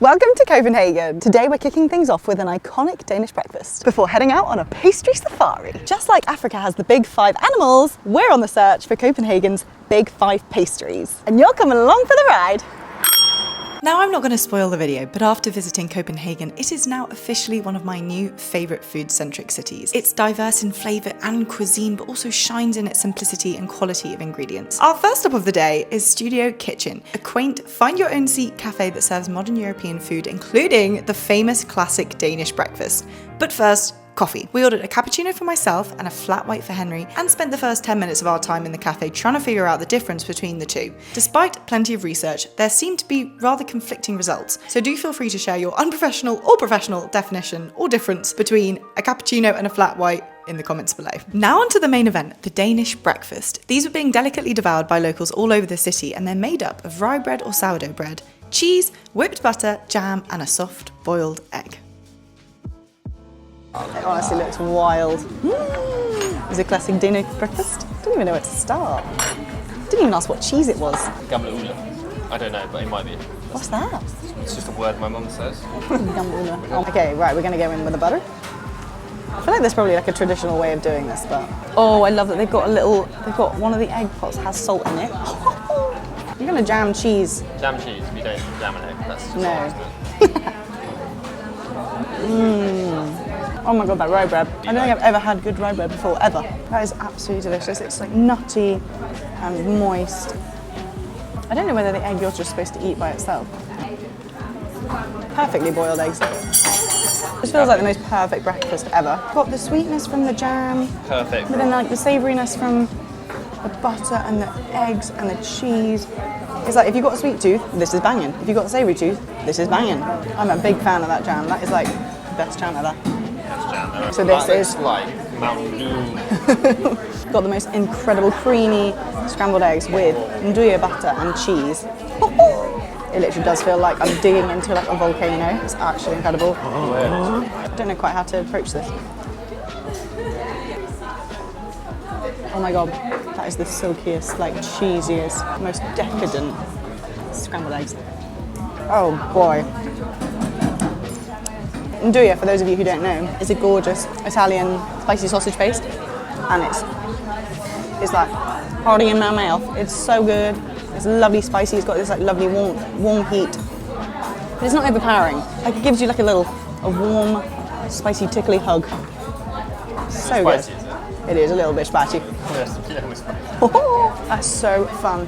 Welcome to Copenhagen. Today we're kicking things off with an iconic Danish breakfast before heading out on a pastry safari. Just like Africa has the big 5 animals, we're on the search for Copenhagen's big 5 pastries. And you're coming along for the ride. Now, I'm not going to spoil the video, but after visiting Copenhagen, it is now officially one of my new favourite food-centric cities. It's diverse in flavour and cuisine, but also shines in its simplicity and quality of ingredients. Our first stop of the day is Studio Kitchen, a quaint, find-your-own-seat cafe that serves modern European food, including the famous classic Danish breakfast. But first, coffee. We ordered a cappuccino for myself and a flat white for Henry, and spent the first 10 minutes of our time in the cafe trying to figure out the difference between the two. Despite plenty of research, there seem to be rather conflicting results, so do feel free to share your unprofessional or professional definition or difference between a cappuccino and a flat white in the comments below. Now onto the main event, the Danish breakfast. These were being delicately devoured by locals all over the city, and they're made up of rye bread or sourdough bread, cheese, whipped butter, jam, and a soft boiled egg. It honestly looks wild. It's a classic Danish breakfast. Didn't even know where to start. Didn't even ask what cheese it was. Gamle Ole. I don't know, but it might be. What's that? It's just a word my mum says. Okay, right, we're gonna go in with the butter. I feel like there's probably like a traditional way of doing this, but oh, I love that they've got one of the egg pots has salt in it. You're gonna jam cheese. Jam cheese, we don't jam an egg. That's just No. Oh my god, that rye bread. I don't think I've ever had good rye bread before, ever. That is absolutely delicious. It's like nutty and moist. I don't know whether the egg you're just supposed to eat by itself. Perfectly boiled eggs. This feels like the most perfect breakfast ever. Got the sweetness from the jam. perfect. But then like the savouriness from the butter and the eggs and the cheese. It's like if you've got a sweet tooth, this is banging. If you've got a savoury tooth, this is banging. I'm a big fan of that jam. That is like the best jam ever. So this is like Mountain Dew. got the most incredible creamy scrambled eggs with nduja butter and cheese. It literally does feel like I'm digging into like a volcano. It's actually incredible. I don't know quite how to approach this. Oh my god, that is the silkiest, like cheesiest, most decadent scrambled eggs. Oh boy. Nduja, for those of you who don't know, is a gorgeous Italian spicy sausage paste, and it's like hardy in my mouth. It's so good. It's lovely spicy. It's got this like lovely warm heat, but it's not overpowering. Like it gives you like a warm, spicy, tickly hug. So good. Spicy, is it? It is a little bit spicy. Yes, yeah, it's spicy. That's so fun.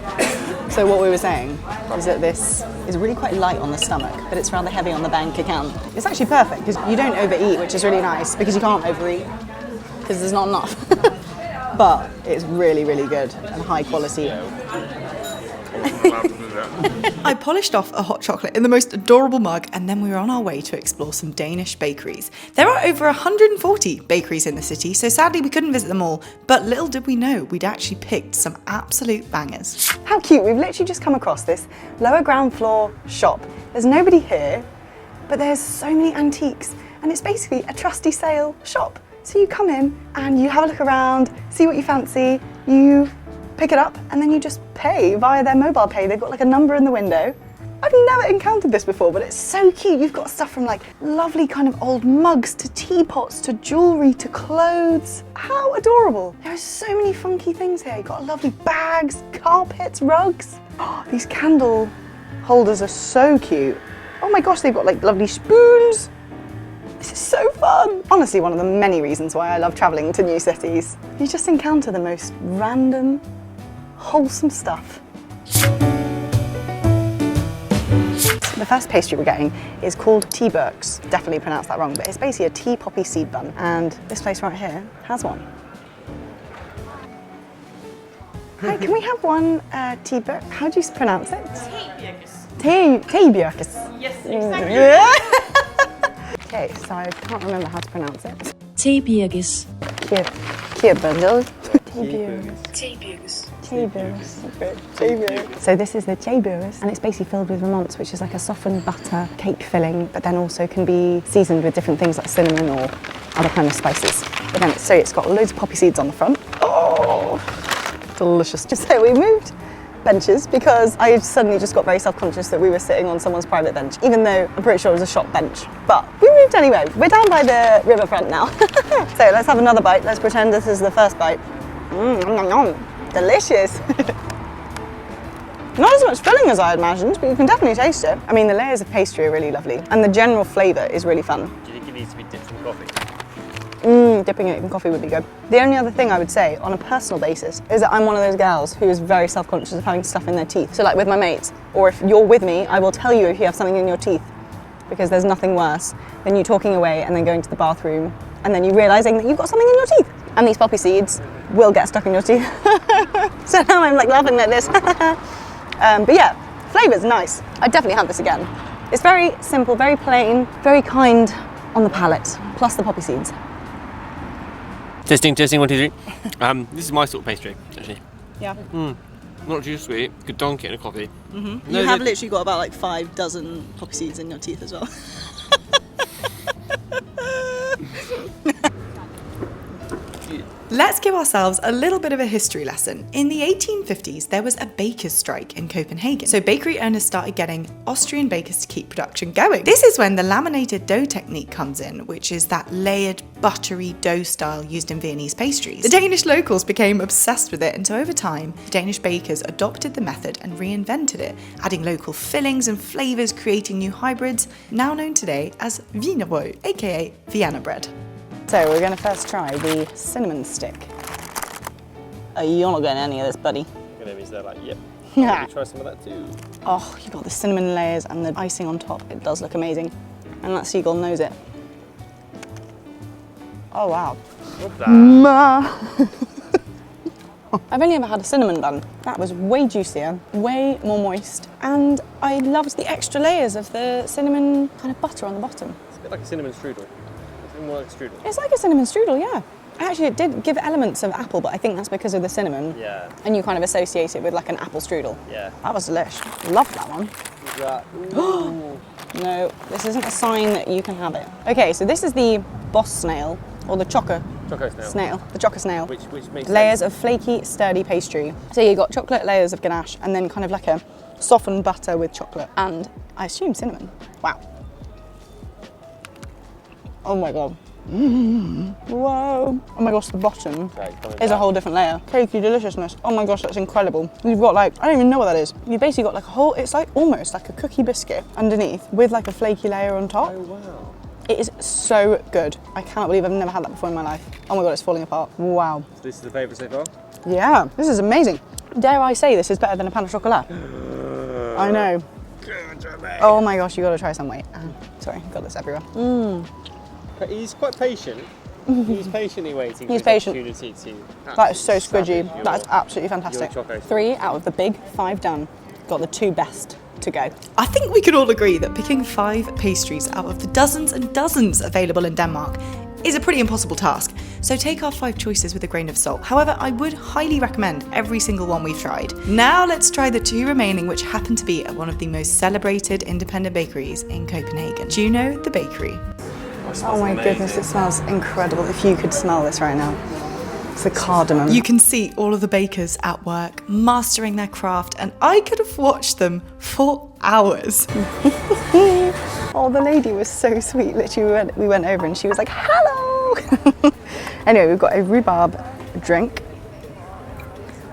So what we were saying is that this is really quite light on the stomach, but it's rather heavy on the bank account. It's actually perfect because you don't overeat, which is really nice because you can't overeat because there's not enough. But it's really, really good and high quality. I polished off a hot chocolate in the most adorable mug, and then we were on our way to explore some Danish bakeries. There are over 140 bakeries in the city, so sadly we couldn't visit them all, but little did we know we'd actually picked some absolute bangers. How cute, we've literally just come across this lower ground floor shop. There's nobody here, but there's so many antiques, and it's basically a trusty sale shop. So you come in and you have a look around, see what you fancy, you pick it up, and then you just pay via their mobile pay. They've got like a number in the window. I've never encountered this before, but it's so cute. You've got stuff from like lovely kind of old mugs to teapots to jewellery to clothes. How adorable. There are so many funky things here. You've got lovely bags, carpets, rugs. Oh, these candle holders are so cute. Oh my gosh, they've got like lovely spoons. This is so fun. Honestly, one of the many reasons why I love travelling to new cities. You just encounter the most random, wholesome stuff. The first pastry we're getting is called teaberks. Definitely pronounced that wrong, but it's basically a tea poppy seed bun. And this place right here has one. Hi, can we have one teaberk? How do you pronounce it? Teaberks. Yes, exactly. Yeah. Okay, so I can't remember how to pronounce it. Teaberks. So this is the teaberks, and it's basically filled with romance, which is like a softened butter cake filling, but then also can be seasoned with different things like cinnamon or other kind of spices. But then it's got loads of poppy seeds on the front. Oh, delicious. So we moved benches because I suddenly just got very self-conscious that we were sitting on someone's private bench, even though I'm pretty sure it was a shop bench. But we moved anyway. We're down by the riverfront now. So let's have another bite. Let's pretend this is the first bite. Delicious. Not as much filling as I had imagined, but you can definitely taste it. I mean, the layers of pastry are really lovely, and the general flavour is really fun. Do you think it needs to be dipped in coffee? Dipping it in coffee would be good. The only other thing I would say, on a personal basis, is that I'm one of those gals who is very self-conscious of having stuff in their teeth. So like with my mates, or if you're with me, I will tell you if you have something in your teeth, because there's nothing worse than you talking away and then going to the bathroom, and then you realising that you've got something in your teeth. And these poppy seeds will get stuck in your teeth. So now I'm like laughing like this. But yeah, flavour's nice. I'd definitely have this again. It's very simple, very plain, very kind on the palate, plus the poppy seeds. Testing, 1, 2, 3. This is my sort of pastry, actually. Yeah. Not too sweet. Could dunk it in a coffee. You have literally got about like 5 dozen poppy seeds in your teeth as well. Let's give ourselves a little bit of a history lesson. In the 1850s, there was a baker's strike in Copenhagen. So bakery owners started getting Austrian bakers to keep production going. This is when the laminated dough technique comes in, which is that layered, buttery dough style used in Vietnamese pastries. The Danish locals became obsessed with it, and so over time, the Danish bakers adopted the method and reinvented it, adding local fillings and flavors, creating new hybrids, now known today as wienerbrød, aka Vienna bread. So we're going to first try the cinnamon stick. You're not getting any of this, buddy. They're like, yep. Yeah. Maybe try some of that too. Oh, you got the cinnamon layers and the icing on top. It does look amazing. And that seagull knows it. Oh, wow. What's that? I've only ever had a cinnamon bun. That was way juicier, way more moist. And I loved the extra layers of the cinnamon kind of butter on the bottom. It's a bit like a cinnamon strudel. More like strudel. It's like a cinnamon strudel, yeah. Actually, it did give elements of apple, but I think that's because of the cinnamon. Yeah. And you kind of associate it with like an apple strudel. Yeah. That was delish. Loved that one. What's that? Ooh. No, this isn't a sign that you can have it. Okay, so this is the boss snail, or the Chocosnail. the chocosnail. Which makes layers sense. of flaky, sturdy pastry. So you got chocolate layers of ganache, and then kind of like a softened butter with chocolate, and I assume cinnamon. Wow. Oh my god. Whoa. Oh my gosh, the bottom is a whole different layer. Cakey deliciousness. Oh my gosh, that's incredible. You've got like, I don't even know what that is. You've basically got like a whole, it's like almost like a cookie biscuit underneath with like a flaky layer on top. Oh wow. It is so good. I cannot believe I've never had that before in my life. Oh my god, it's falling apart. Wow. So this is the favourite so far? Yeah, this is amazing. Dare I say this is better than a pan au chocolat? I know. Oh my gosh, you gotta try some. Wait. Sorry, got this everywhere. He's quite patient. He's patiently waiting He's for his patient. opportunity to. That is so establish squidgy. your- That is absolutely fantastic. your choco. 3 out of the big 5 done. Got the 2 best to go. I think we can all agree that picking 5 pastries out of the dozens and dozens available in Denmark is a pretty impossible task, so take our 5 choices with a grain of salt. However, I would highly recommend every single one we've tried. Now let's try the 2 remaining, which happen to be at one of the most celebrated independent bakeries in Copenhagen, Juno the Bakery. Oh my goodness, it smells incredible. If you could smell this right now. It's the cardamom. You can see all of the bakers at work, mastering their craft, and I could have watched them for hours. Oh, the lady was so sweet. Literally, we went over and she was like, hello! Anyway, we've got a rhubarb drink.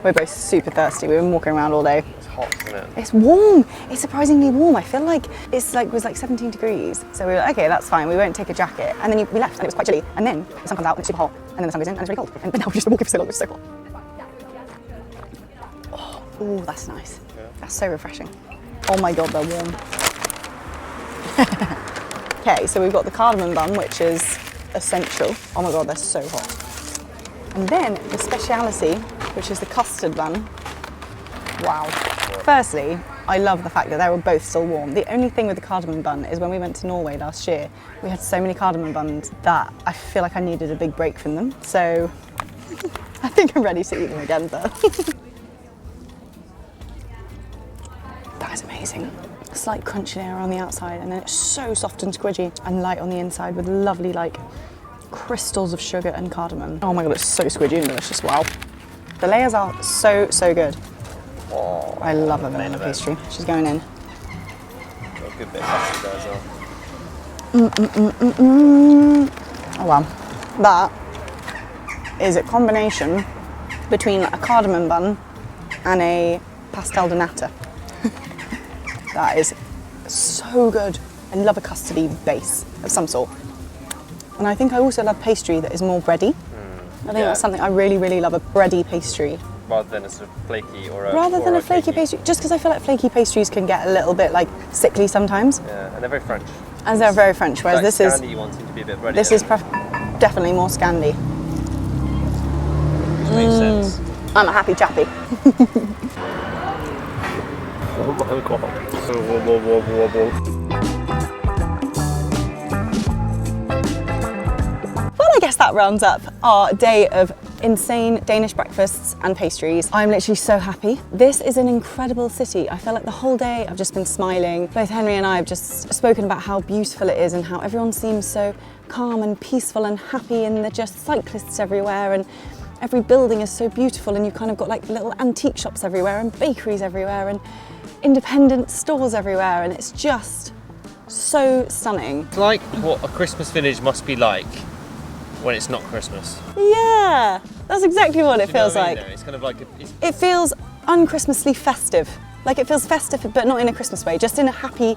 We're both super thirsty. We've been walking around all day. It's hot, isn't it? It's warm. It's surprisingly warm. I feel like it was like 17 degrees. So we were like, okay, that's fine. We won't take a jacket. And then we left and it was quite chilly. And then the sun comes out and it's super hot. And then the sun goes in and it's really cold. And now we're just walking for so long, it's so hot. Oh, that's nice. Yeah. That's so refreshing. Oh my God, they're warm. Okay, so we've got the cardamom bun, which is essential. Oh my God, they're so hot. And then the speciality, which is the custard bun. Wow. Firstly, I love the fact that they were both still warm. The only thing with the cardamom bun is when we went to Norway last year, we had so many cardamom buns that I feel like I needed a big break from them. So I think I'm ready to eat them again though. That is amazing. Slight crunchy layer on the outside and then it's so soft and squidgy and light on the inside with lovely like crystals of sugar and cardamom. Oh my God, it's so squidgy and delicious, wow. The layers are so, so good. Oh, I love a vanilla pastry. She's going in. Got a good bit of custard there as well. Oh wow. That is a combination between a cardamom bun and a pastel de nata. That is so good. I love a custardy base of some sort. And I think I also love pastry that is more bready. I think that's something I really, really love, a bready pastry. Rather than a sort of flaky or a... Rather than a flaky pastry, just because I feel like flaky pastries can get a little bit like sickly sometimes. Yeah, and they're very French. And they're very French, whereas this is... Scandi one seems to be a bit bready. This is definitely more Scandi. Which makes sense. I'm a happy chappy. Oh my god. Well, I guess that rounds up our day of insane Danish breakfasts and pastries. I'm literally so happy. This is an incredible city. I feel like the whole day I've just been smiling. Both Henry and I have just spoken about how beautiful it is and how everyone seems so calm and peaceful and happy, and they're just cyclists everywhere, and every building is so beautiful, and you've kind of got like little antique shops everywhere and bakeries everywhere and independent stores everywhere, and it's just so stunning. It's like what a Christmas village must be like when it's not Christmas. Yeah, that's exactly what it feels like. It's kind of like It feels un-Christmasly festive. Like it feels festive, but not in a Christmas way, just in a happy,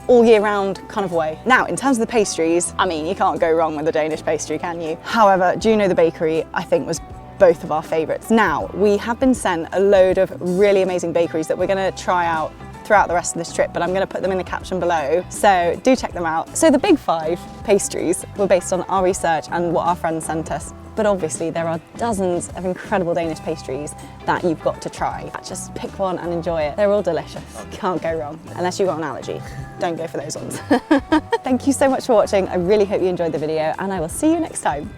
all year round kind of way. Now, in terms of the pastries, I mean, you can't go wrong with a Danish pastry, can you? However, Juno the Bakery, I think, was both of our favourites. Now, we have been sent a load of really amazing bakeries that we're going to try out throughout the rest of this trip, but I'm going to put them in the caption below, so do check them out. So the big 5 pastries were based on our research and what our friends sent us, but obviously there are dozens of incredible Danish pastries that you've got to try. Just pick one and enjoy it. They're all delicious. Can't go wrong, unless you've got an allergy. Don't go for those ones. Thank you so much for watching. I really hope you enjoyed the video, and I will see you next time.